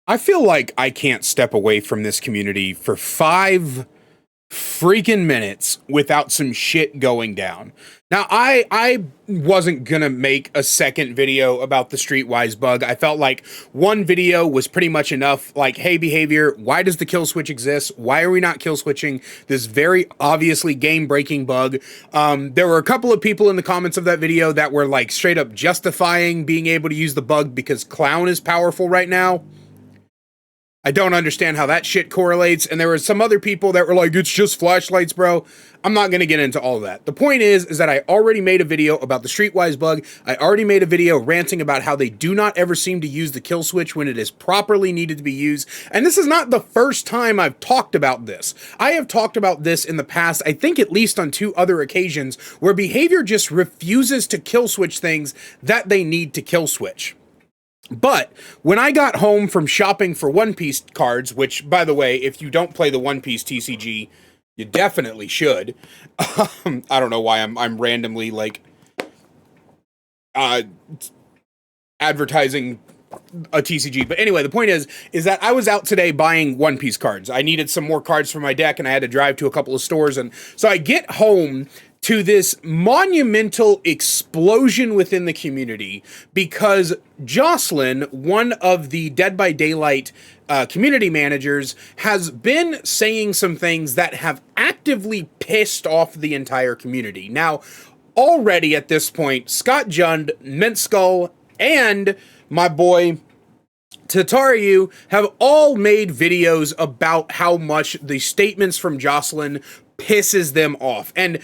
I feel like I can't step away from this community for 5 freaking minutes without some shit going down. Now, I wasn't gonna make a second video about the Streetwise bug. I felt like one video was pretty much enough. Like, hey, behavior, why does the kill switch exist? Why are we not kill switching this very obviously game-breaking bug? There were a couple of people in the comments of that video that were like straight up justifying being able to use the bug because Clown is powerful right now. I don't understand how that shit correlates. And there were some other people that were like, it's just flashlights, bro. I'm not going to get into all of that. The point is that I already made a video about the Streetwise bug. I already made a video ranting about how they do not ever seem to use the kill switch when it is properly needed to be used. And this is not the first time I've talked about this. I have talked about this in the past, I think at least on 2 other occasions, where behavior just refuses to kill switch things that they need to kill switch. But when I got home from shopping for One Piece cards, which, by the way, if you don't play the One Piece TCG, you definitely should. I don't know why I'm randomly like advertising a TCG, but anyway, the point is that I was out today buying One Piece cards. I needed some more cards for my deck, and I had to drive to a couple of stores, and so I get home to this monumental explosion within the community because Jocelyn, one of the Dead by Daylight community managers, has been saying some things that have actively pissed off the entire community. Now, already at this point, Scott Jund, Mintskull, and my boy Tatariu have all made videos about how much the statements from Jocelyn pisses them off. And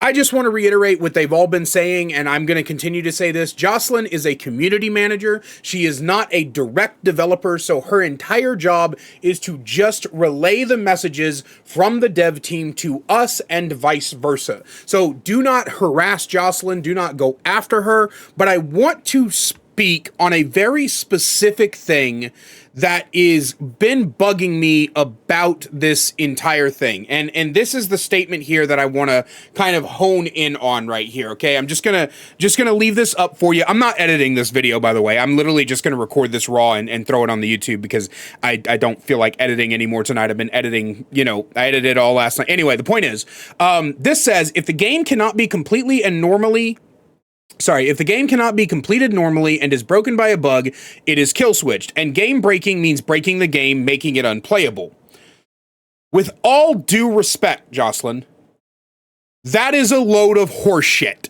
I just want to reiterate what they've all been saying, and I'm going to continue to say this. Jocelyn is a community manager. She is not a direct developer, so her entire job is to just relay the messages from the dev team to us and vice versa. So do not harass Jocelyn. Do not go after her. But I want to speak on a very specific thing that is been bugging me about this entire thing. And this is the statement here that I want to kind of hone in on right here, okay? I'm just gonna leave this up for you. I'm not editing this video, by the way. I'm literally just gonna record this raw and throw it on the YouTube because I don't feel like editing anymore tonight. I've been editing, I edited it all last night. Anyway, the point is, this says, if the game cannot be completed normally and is broken by a bug, it is kill switched. And game breaking means breaking the game, making it unplayable. With all due respect, Jocelyn, that is a load of horseshit.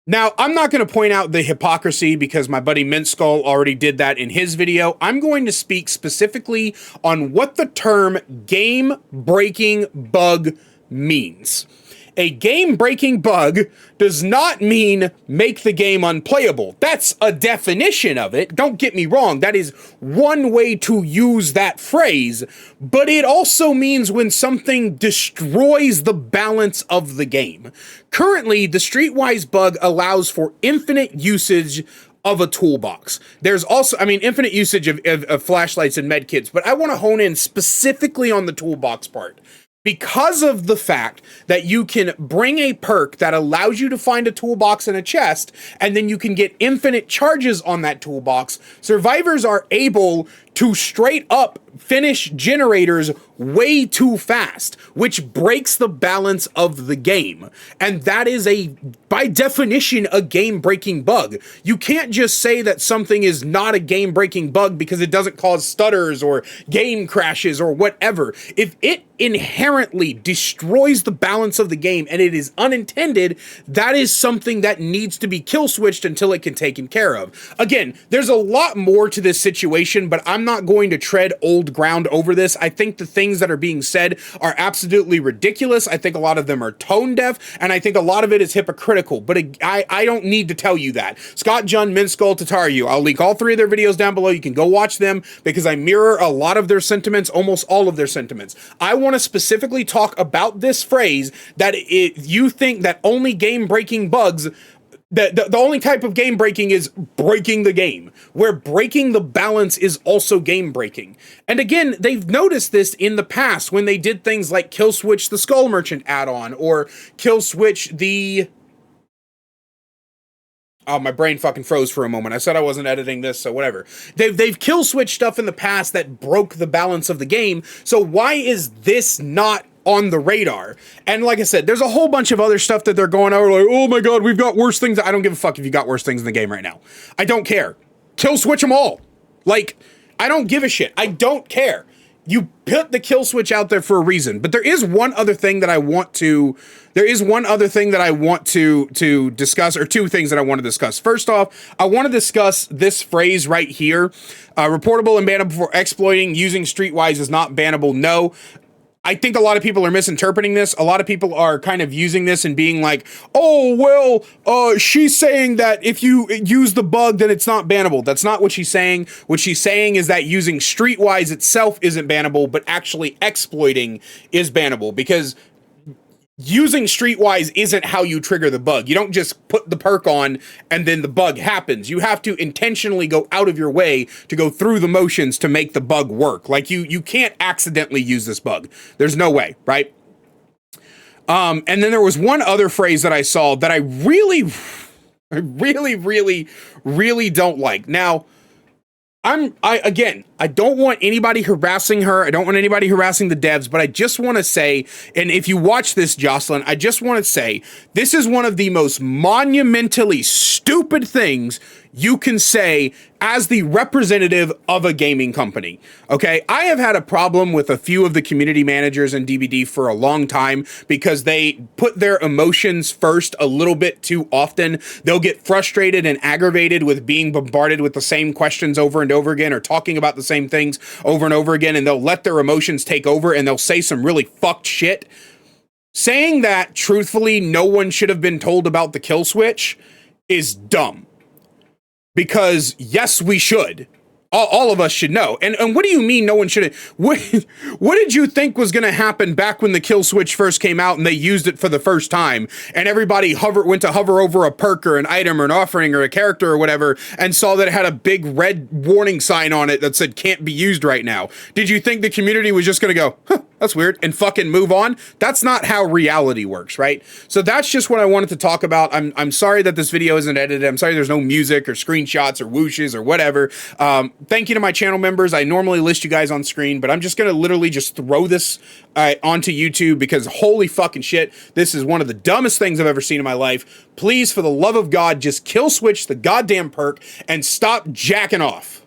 Now, I'm not going to point out the hypocrisy because my buddy Mintskull already did that in his video. I'm going to speak specifically on what the term game-breaking bug means. A game-breaking bug does not mean make the game unplayable. That's a definition of it. Don't get me wrong. That is one way to use that phrase. But it also means when something destroys the balance of the game. Currently, the Streetwise bug allows for infinite usage of a toolbox. There's also, infinite usage of flashlights and medkits, but I want to hone in specifically on the toolbox part. Because of the fact that you can bring a perk that allows you to find a toolbox in a chest, and then you can get infinite charges on that toolbox, survivors are able to straight up finish generators way too fast, which breaks the balance of the game. And that is by definition, a game-breaking bug. You can't just say that something is not a game-breaking bug because it doesn't cause stutters or game crashes or whatever. If it inherently destroys the balance of the game and it is unintended, that is something that needs to be kill switched until it can be taken care of. Again, there's a lot more to this situation, but I'm not going to tread old ground over this. I think the things that are being said are absolutely ridiculous. I think a lot of them are tone deaf, and I think a lot of it is hypocritical, but I don't need to tell you that. Scott, Jund, Mintskull, Tatariu, I'll link all 3 of their videos down below. You can go watch them because I mirror a lot of their sentiments, almost all of their sentiments. I want to specifically talk about this phrase that you think that only game-breaking bugs, the only type of game breaking is breaking the game, where breaking the balance is also game breaking. And again, they've noticed this in the past when they did things like kill switch the Skull Merchant add-on or kill switch the Oh, my brain fucking froze for a moment. I said I wasn't editing this, so whatever. They've kill switch stuff in the past that broke the balance of the game. So why is this not on the radar? And like I said, there's a whole bunch of other stuff that they're going over, like, oh my god, we've got worse things. I don't give a fuck if you got worse things in the game right now. I don't care. Kill switch them all. Like, I don't give a shit. I don't care. You put the kill switch out there for a reason. But there is one other thing that I want to discuss, or two things that I want to discuss. First off, I want to discuss this phrase right here. Reportable and bannable for exploiting using Streetwise is not bannable. No. I think a lot of people are misinterpreting this. A lot of people are kind of using this and being like, oh, well, she's saying that if you use the bug, then it's not bannable. That's not what she's saying. What she's saying is that using Streetwise itself isn't bannable, but actually exploiting is bannable, because using Streetwise isn't how you trigger the bug. You don't just put the perk on and then the bug happens. You have to intentionally go out of your way to go through the motions to make the bug work. Like, you can't accidentally use this bug. There's no way, right? And then there was one other phrase that I saw that I really don't like. Now, I don't want anybody harassing her. I don't want anybody harassing the devs, but I just want to say, and if you watch this, Jocelyn, I just want to say, this is one of the most monumentally stupid things you can say as the representative of a gaming company. Okay, I have had a problem with a few of the community managers in DBD for a long time because they put their emotions first a little bit too often. They'll get frustrated and aggravated with being bombarded with the same questions over and over again, or talking about the same things over and over again, and they'll let their emotions take over and they'll say some really fucked shit. Saying that, truthfully, no one should have been told about the kill switch is dumb. Because, yes, we should. All of us should know. And what do you mean no one should? What did you think was going to happen back when the kill switch first came out and they used it for the first time, and everybody went to hover over a perk or an item or an offering or a character or whatever and saw that it had a big red warning sign on it that said can't be used right now? Did you think the community was just going to go, huh, that's weird, and fucking move on? That's not how reality works, right? So that's just what I wanted to talk about. I'm sorry that this video isn't edited. I'm sorry there's no music or screenshots or whooshes or whatever. Thank you to my channel members. I normally list you guys on screen, but I'm just going to literally just throw this onto YouTube because holy fucking shit, this is one of the dumbest things I've ever seen in my life. Please, for the love of God, just kill switch the goddamn perk and stop jacking off.